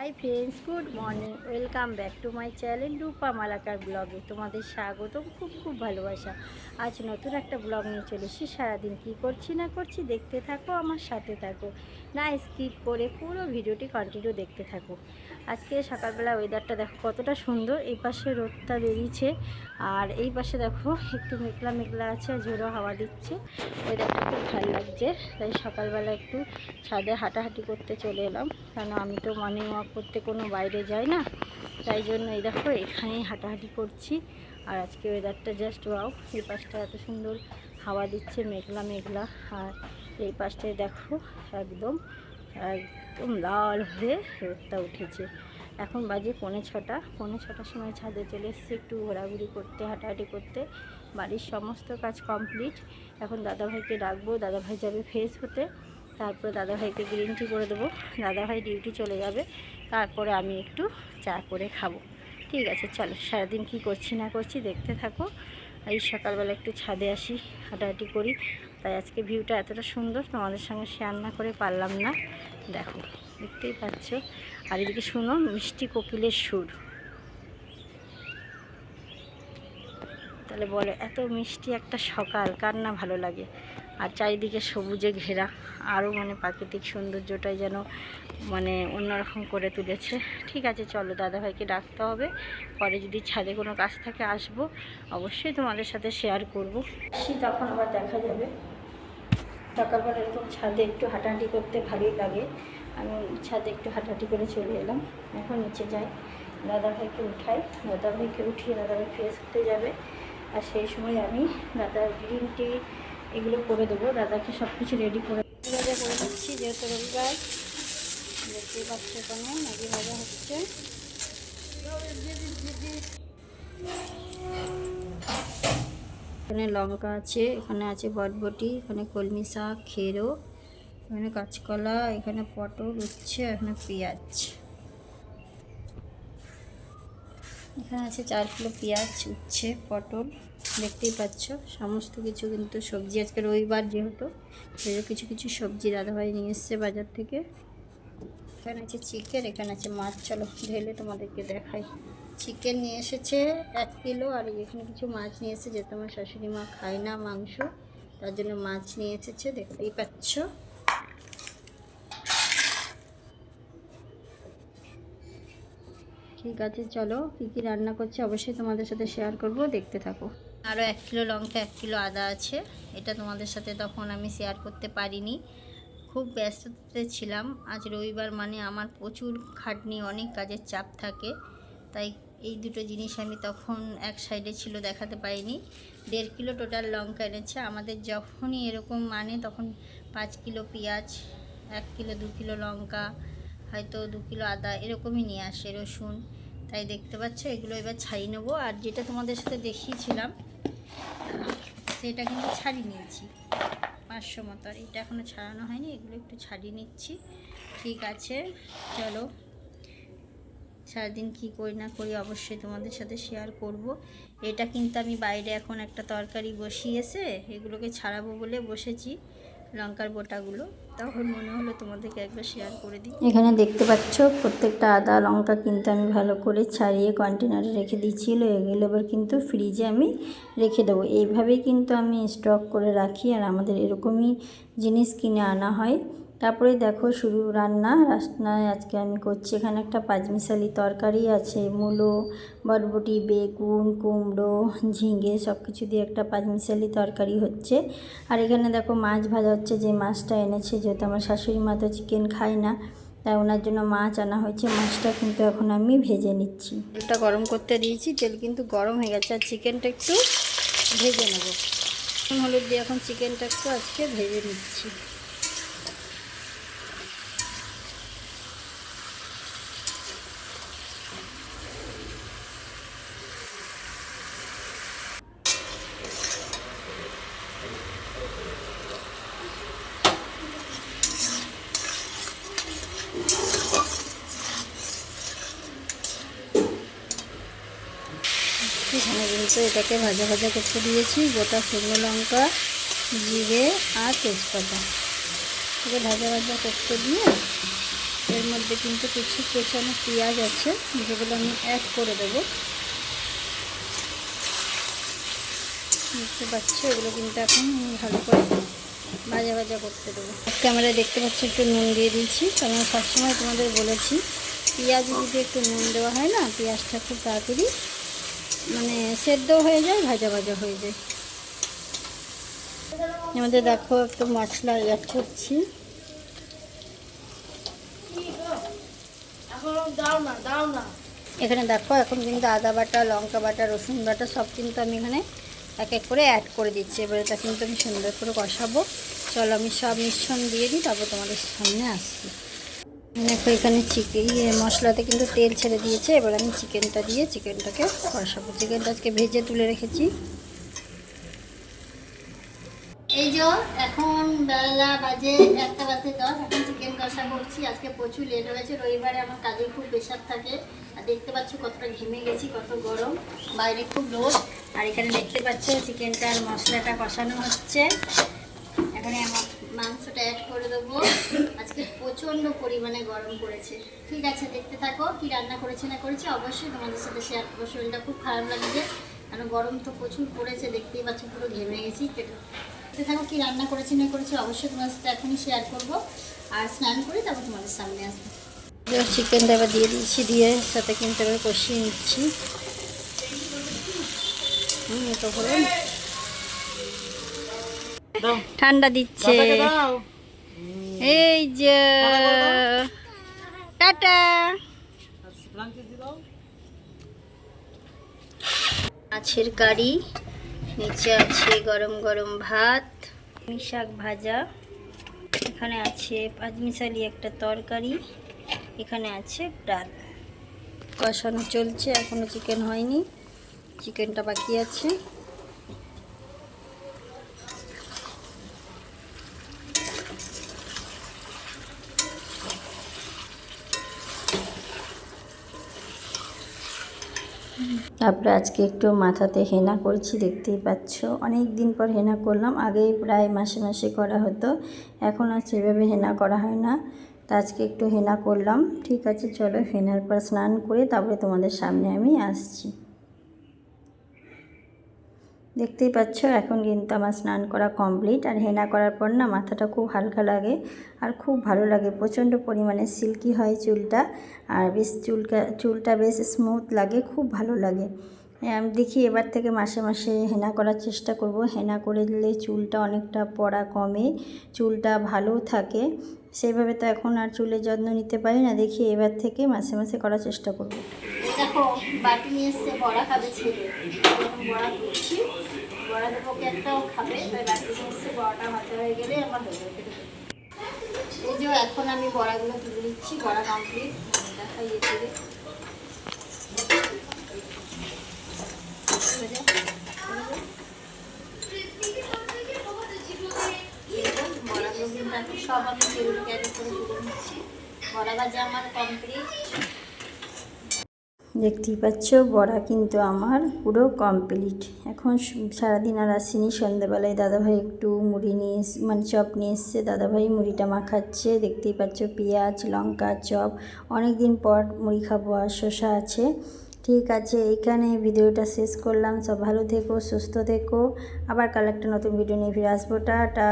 High friends, good morning, welcome back to my channel Rupa Malakar ব্লগে তোমাদের স্বাগতম। খুব খুব ভালোবাসা। আজ নতুন একটা ব্লগ নিয়ে চলে এসেছি। সারাদিন কী করছি না করছি দেখতে থাকো, আমার সাথে থাকো, না স্কিপ করে পুরো ভিডিওটি কন্টিনিউ দেখতে থাকো। আজকে সকালবেলা ওয়েদারটা দেখো কতটা সুন্দর। এই পাশে রোদটা বেরিয়েছে আর এই পাশে দেখো একটু মেঘলা মেঘলা আছে, ঝোড়ো হাওয়া দিচ্ছে। ওয়েদারটা খুব ভালো লাগছে। তাই সকালবেলা একটু ছাদে হাঁটাহাঁটি করতে চলে এলাম, কারণ আমি তো মর্নিং ওয়াক করতে কোনো বাইরে যাই না। তাই জন্য এই দেখো এখানেই হাঁটাহাঁটি করছি। আর আজকে ওয়েদারটা জাস্ট ওয়াও। এই পাশটা এত সুন্দর হাওয়া দিচ্ছে, মেঘলা মেঘলা। আর এই পাশটায় দেখো একদম একদম লাল হয়ে রোদটা উঠেছে। এখন বাজে পৌনে ছটার সময় ছাদে চলে এসেছি একটু ঘোরাঘুরি করতে, হাঁটাহাঁটি করতে। বাড়ির সমস্ত কাজ কমপ্লিট। এখন দাদাভাইকে ডাকবো, দাদাভাই যাবে ফ্রেশ হতে। তারপরে দাদাভাইকে গ্রিন টি করে দেবো। দাদাভাই ডিউটি চলে যাবে, তারপরে আমি একটু চা করে খাবো। ঠিক আছে, চলো সারাদিন কী করছি না করছি দেখতে থাকো। এই সকালবেলা একটু ছাদে আসি, হাঁটাহাঁটি করি। তাই আজকে ভিউটা এতটা সুন্দর তোমাদের সঙ্গে শেয়ার না করে পারলাম না। দেখো, দেখতেই পাচ্ছ। আর এদিকে শুনো মিষ্টি কোকিলের সুর। তাহলে বলো, এত মিষ্টি একটা সকাল কার না ভালো লাগে। আর চারিদিকে সবুজে ঘেরা, আরও প্রাকৃতিক সৌন্দর্যটাই যেন অন্যরকম করে তুলেছে। ঠিক আছে, চলো দাদাভাইকে ডাকতে হবে। পরে যদি ছাদে কোনো কাজ থাকে আসবো, অবশ্যই তোমাদের সাথে শেয়ার করবো। তখন আবার দেখা যাবে। সকালবেলা এরকম ছাদে একটু হাঁটাহাঁটি করতে ভালোই লাগে। আমি ছাদে একটু হাঁটাহাঁটি করে চলে এলাম। এখন নিচে যাই, দাদাভাইকে উঠাই। দাদাভাইকে উঠিয়ে দাদাভাই ফ্রেশ হতে যাবে। আর সেই সময় আমি দাদার গ্রিন টি এগুলো করে দেবো। দাদাকে সব কিছু রেডি করে ভাজা করে দিচ্ছি, যেহেতু রবিবার। দেখতেই পাচ্ছি এখানে ম্যাগি ভাজা হচ্ছে। এখানে লঙ্কা আছে, এখানে আছে বটবটি, এখানে কলমি শাক, খেরো, এখানে কাঁচকলা, এখানে পটল উচ্ছে, এখানে পেঁয়াজ। এখানে আছে 4 কিলো পেঁয়াজ, উচ্ছে, পটল। দেখতেই পাচ্ছ সমস্ত কিছু কিন্তু সবজি। আজকে রবিবার যেহেতু কিছু কিছু সবজি দাদাভাই নিয়ে এসছে বাজার থেকে। এখানে আছে চিকেন, এখানে আছে মাছ। চলো ঢেলে তোমাদেরকে দেখাই। চিকেন নিয়ে এসেছে 1 কিলো। আর এখানে কিছু মাছ নিয়ে এসেছে, যেহেতু আমার শাশুড়ি মা খায় না মাংস, তার জন্য মাছ নিয়ে এসেছে। দেখতেই পাচ্ছ। ঠিক আছে, চলো কী কী রান্না করছি অবশ্যই তোমাদের সাথে শেয়ার করব, দেখতে থাকো। আরও 1 কিলো লঙ্কা, 1 কিলো আদা আছে। এটা তোমাদের সাথে তখন আমি শেয়ার করতে পারিনি, খুব ব্যস্ততাতে ছিলাম। আজ রবিবার আমার প্রচুর খাটনি, অনেক কাজের চাপ থাকে। তাই এই দুটো জিনিস আমি তখন এক সাইডে ছিল, দেখাতে পারিনি। 1.5 কিলো টোটাল লঙ্কা এনেছে। আমাদের যখনই এরকম তখন 5 কিলো পেঁয়াজ, 1 কিলো 2 কিলো লঙ্কা, হয়তো 2 কিলো আদা এরকমই নিয়ে আসে, রসুন। তাই দেখতে পাচ্ছ এগুলো এবার ছাড়িয়ে নেবো। আর যেটা তোমাদের সাথে দেখিয়েছিলাম সেটা কিন্তু ছাড়িয়ে নিয়েছি 500 মতো। আর এটা এখনও ছাড়ানো হয়নি, এগুলো একটু ছাড়িয়ে নিচ্ছি। ঠিক আছে, চলো সারাদিন কী করি না করি অবশ্যই তোমাদের সাথে শেয়ার করব। এটা কিন্তু আমি বাইরে এখন একটা তরকারি বসিয়েছে, এগুলোকে ছাড়াবো বলে বসেছি, লঙ্কার বোটাগুলো। তখন মনে হলো তোমাদেরকে একবার শেয়ার করে দিই। এখানে দেখতে পাচ্ছ প্রত্যেকটা আদা লঙ্কা কিন্তু আমি ভালো করে ছাড়িয়ে কন্টেনারে রেখে দিচ্ছিল। এগুলো এবার কিন্তু ফ্রিজে আমি রেখে দেবো। এইভাবেই কিন্তু আমি স্টক করে রাখি। আর আমাদের এরকমই জিনিস কিনে আনা হয়। তারপরে দেখো শুরু রান্নায় আজকে আমি করছি। এখানে একটা পাঁচমিশালি তরকারি আছে, মূলো, বরবটি, বেগুন, কুমড়ো, ঝিঙে সব কিছু দিয়ে একটা পাঁচমিশালি তরকারি হচ্ছে। আর এখানে দেখো মাছ ভাজা হচ্ছে। যে মাছটা এনেছে, যেহেতু আমার শাশুড়ি মা তো চিকেন খায় না, তাই ওনার জন্য মাছ আনা হয়েছে। মাছটা কিন্তু এখন আমি ভেজে নিচ্ছি। তেলটা গরম করতে দিয়েছি, তেল কিন্তু গরম হয়ে গেছে। আর চিকেনটা একটু ভেজে নেব। হলুদ দিয়ে এখন চিকেনটা একটু আজকে ভেজে নিচ্ছি। এখানে কিন্তু এটাকে ভাজা ভাজা করতে দিয়েছি। গোটা শুকনো লঙ্কা, জিরে আর তেজপাতা, এটা ভাজা ভাজা করতে দিয়ে এর মধ্যে কিন্তু কিছু কোচানো পেঁয়াজ আছে, যেগুলো আমি অ্যাড করে দেবো। দেখতে পাচ্ছ, এগুলো কিন্তু এখন ভালো করে ভাজা ভাজা করতে দেবো। ক্যামেরায় দেখতে পাচ্ছ একটু নুন দিয়ে দিয়েছি, কারণ সবসময় তোমাদের বলেছি পেঁয়াজে যদি একটু নুন দেওয়া হয় না, পেঁয়াজটা খুব তাড়াতাড়ি মানে সেদ্ধ হয়ে যায়, ভাজা ভাজা হয়ে যায়। আমাদের দেখো একটু মশলা অ্যাড করছি। এখানে দেখো এখন কিন্তু আদা বাটা, লঙ্কা বাটা, রসুন বাটা সব কিন্তু আমি এখানে এক এক করে অ্যাড করে দিচ্ছি। এবার এটা কিন্তু আমি সুন্দর করে কষাবো। চলো আমি সব মিশ্রণ দিয়ে দিই, তারপর তোমাদের সামনে আসছি। দেখো এখানে মশলাতে কিন্তু তেল ছেড়ে দিয়েছে। এবার আমি চিকেনটা দিয়ে চিকেনটাকে কষাবো। চিকেনটা আজকে ভেজে তুলে রেখেছি। এই যে এখন বেলা বাজে 1:10, এখন চিকেন কষা করছি। আজকে প্রচুর লেট হয়েছে, রবিবারে আমার কাজে খুব প্রেশার থাকে। আর দেখতে পাচ্ছ কতটা ঘেমে গেছি, কত গরম, বাইরে খুব রোদ। আর এখানে দেখতে পাচ্ছ চিকেনটার মশলাটা কষানো হচ্ছে। এখানে আমার মাংসটা অ্যাড করে দেবো। আজকে প্রচণ্ড পরিমাণে গরম পড়েছে। ঠিক আছে, দেখতে থাকো কি রান্না করেছে না করেছে, অবশ্যই তোমাদের সাথে শেয়ার করবো। শরীরটা খুব খারাপ লাগছে, কারণ গরম তো প্রচুর পড়েছে। দেখতেই পাচ্ছ পুরো ঘেমে গেছি। দেখতে থাকো কি রান্না করেছে না করেছে, অবশ্যই তোমাদের সাথে এখনই শেয়ার করবো। আর স্নান করে তারপর তোমাদের সামনে আসবো। চিকেনটা এবার দিয়ে দিচ্ছি, দিয়ে সাথে কিন্তু এবার কষিয়ে নিচ্ছি। এটা হলো ঠান্ডা দিচ্ছে। এই যে টাটা। মাছের কারি, নিচে আছে গরম গরম ভাত, শাক ভাজা, এখানে আছে পাঁচমিশালি একটা তরকারি, এখানে আছে ডাল। কষানো চলছে, এখনো চিকেন হয়নি, চিকেনটা বাকি আছে। তারপরে আজকে একটু মাথাতে হেনা করছি, দেখতেই পাচ্ছ। অনেক দিন পর হেনা করলাম, আগেই প্রায় মাসে মাসে করা হতো, এখন আর সেভাবে হেনা করা হয় না। তো আজকে একটু হেনা করলাম। ঠিক আছে, চলো হেনার পর স্নান করে তারপরে তোমাদের সামনে আমি আসছি। দেখতেই পাচ্ছ এখন কিন্তু আমার স্নান করা কমপ্লিট। আর হেনা করার পর না মাথাটা খুব হালকা লাগে আর খুব ভালো লাগে। প্রচণ্ড পরিমাণে সিল্কি হয় চুলটা, আর বেশ চুলটা বেশ স্মুথ লাগে, খুব ভালো লাগে। আমি দেখি এবার থেকে মাসে মাসে হেনা করার চেষ্টা করব। হেনা করলে চুলটা অনেকটা পড়া কমে, চুলটা ভালো থাকে। সেইভাবে তো এখন আর চুলের যত্ন নিতে পারি না, দেখি এবার থেকে মাসে মাসে করার চেষ্টা করব। দেখো বাটি নিয়ে এসছে, বড়া খাবে ছেলে, বড়া করছি। বড়া দেবো, একটাও খাবে, তাই বাটি নিয়ে এসছে। বড়াটা হাতে হয়ে গেলে আমার হয়ে যাবে। এই যে এখন আমি বড়াগুলো তুলে দিচ্ছি, বড়া কমপ্লিট। দেখাইয়ে তুলে বড়াগুলো কিন্তু সব আমি তেল ক্যারি করে তুলে নিচ্ছি। বড়া ভাজা আমার কমপ্লিট। দেখতেই পাচ্ছ বড়া কিন্তু আমার পুরো কমপ্লিট। এখন সারাদিন আর আসিনি, সন্ধ্যাবেলায় দাদাভাই একটু মুড়ি নিয়ে মানে চপ নিয়ে এসছে, দাদাভাই মুড়িটা মাখাচ্ছে। দেখতেই পাচ্ছ পেঁয়াজ লঙ্কা চপ, অনেক দিন পর মুড়ি খাবো। আর শসা আছে। ঠিক আছে, এইখানে ভিডিওটা শেষ করলাম। সব ভালো থেকো, সুস্থ থেকো। আবার কাল একটা নতুন ভিডিও নিয়ে ফিরে আসবো। টাটা।